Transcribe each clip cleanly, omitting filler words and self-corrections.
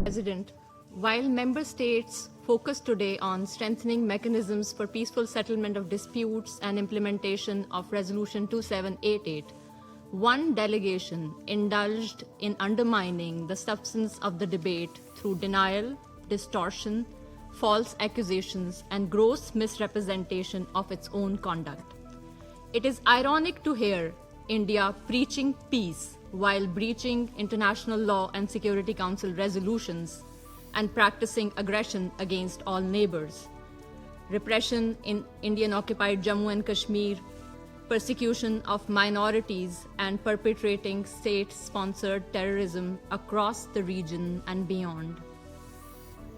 President, while member states focus today on strengthening mechanisms for peaceful settlement of disputes and implementation of Resolution 2788, one delegation indulged in undermining the substance of the debate through denial, distortion, false accusations, and gross misrepresentation of its own conduct. It is ironic to hear India preaching peace while breaching international law and Security Council resolutions and practicing aggression against all neighbors. Repression in Indian-occupied Jammu and Kashmir, persecution of minorities, and perpetrating state-sponsored terrorism across the region and beyond.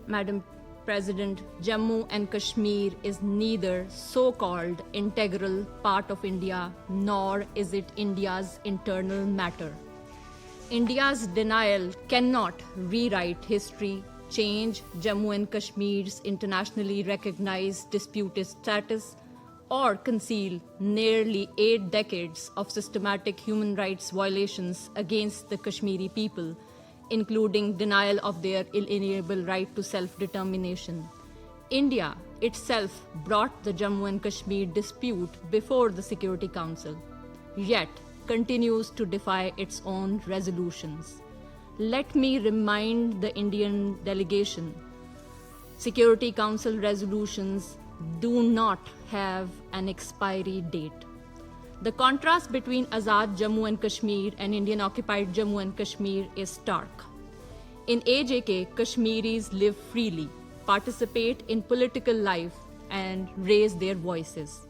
Madam President, Jammu and Kashmir is neither so-called integral part of India, nor is it India's internal matter. India's denial cannot rewrite history, change Jammu and Kashmir's internationally recognized disputed status, or conceal nearly 8 decades of systematic human rights violations against the Kashmiri people, including denial of their inalienable right to self-determination. India itself brought the Jammu and Kashmir dispute before the Security Council, yet continues to defy its own resolutions. Let me remind the Indian delegation, Security Council resolutions do not have an expiry date. The contrast between Azad Jammu and Kashmir and Indian-occupied Jammu and Kashmir is stark. In AJK, Kashmiris live freely, participate in political life, and raise their voices.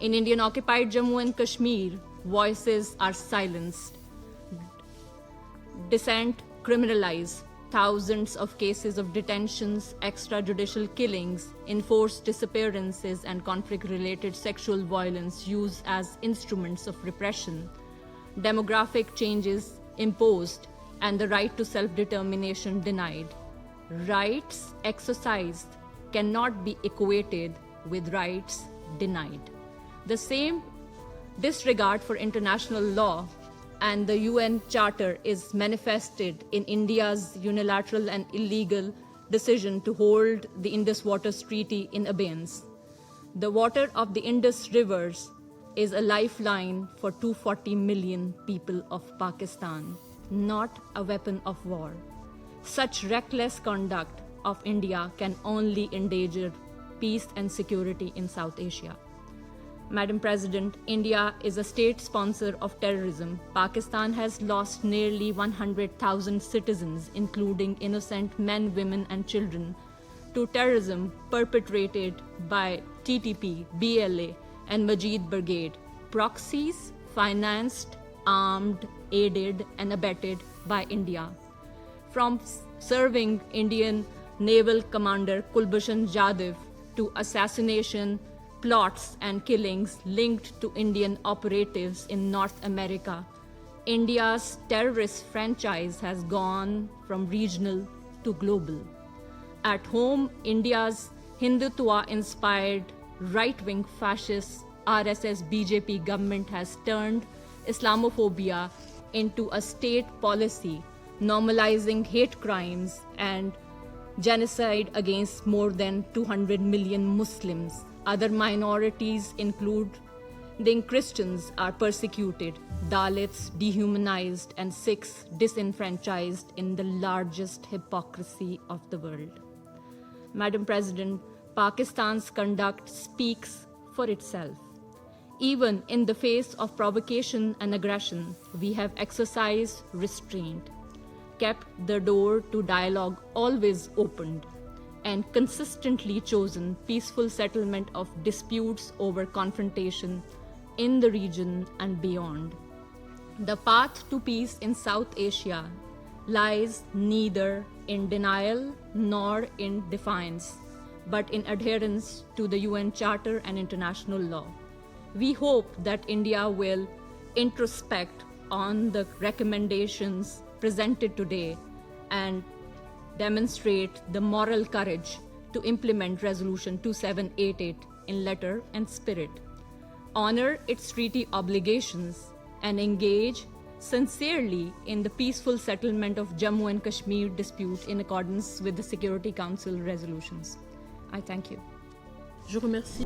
In Indian-occupied Jammu and Kashmir, voices are silenced, dissent criminalized, thousands of cases of detentions, extrajudicial killings, enforced disappearances, and conflict-related sexual violence used as instruments of repression, demographic changes imposed, and the right to self-determination denied. Rights exercised cannot be equated with rights denied. The same disregard for international law and the UN Charter is manifested in India's unilateral and illegal decision to hold the Indus Waters Treaty in abeyance. The water of the Indus rivers is a lifeline for 240 million people of Pakistan, not a weapon of war. Such reckless conduct of India can only endanger peace and security in South Asia. Madam President, India is a state sponsor of terrorism. Pakistan has lost nearly 100,000 citizens, including innocent men, women, and children, to terrorism perpetrated by TTP, BLA, and Majid Brigade, proxies financed, armed, aided, and abetted by India. From serving Indian Naval Commander Kulbhushan Jadhav to assassination plots and killings linked to Indian operatives in North America, India's terrorist franchise has gone from regional to global. At home, India's Hindutva-inspired right-wing fascist RSS BJP government has turned Islamophobia into a state policy, normalizing hate crimes and genocide against more than 200 million Muslims. Other minorities, including Christians, are persecuted, Dalits dehumanized, and Sikhs disenfranchised in the largest hypocrisy of the world. Madam President, Pakistan's conduct speaks for itself. Even in the face of provocation and aggression, we have exercised restraint, kept the door to dialogue always opened, and consistently chosen peaceful settlement of disputes over confrontation in the region and beyond. The path to peace in South Asia lies neither in denial nor in defiance, but in adherence to the UN Charter and international law. We hope that India will introspect on the recommendations presented today and demonstrate the moral courage to implement Resolution 2788 in letter and spirit, honor its treaty obligations, and engage sincerely in the peaceful settlement of Jammu and Kashmir dispute in accordance with the Security Council resolutions. I thank you. Je remercie.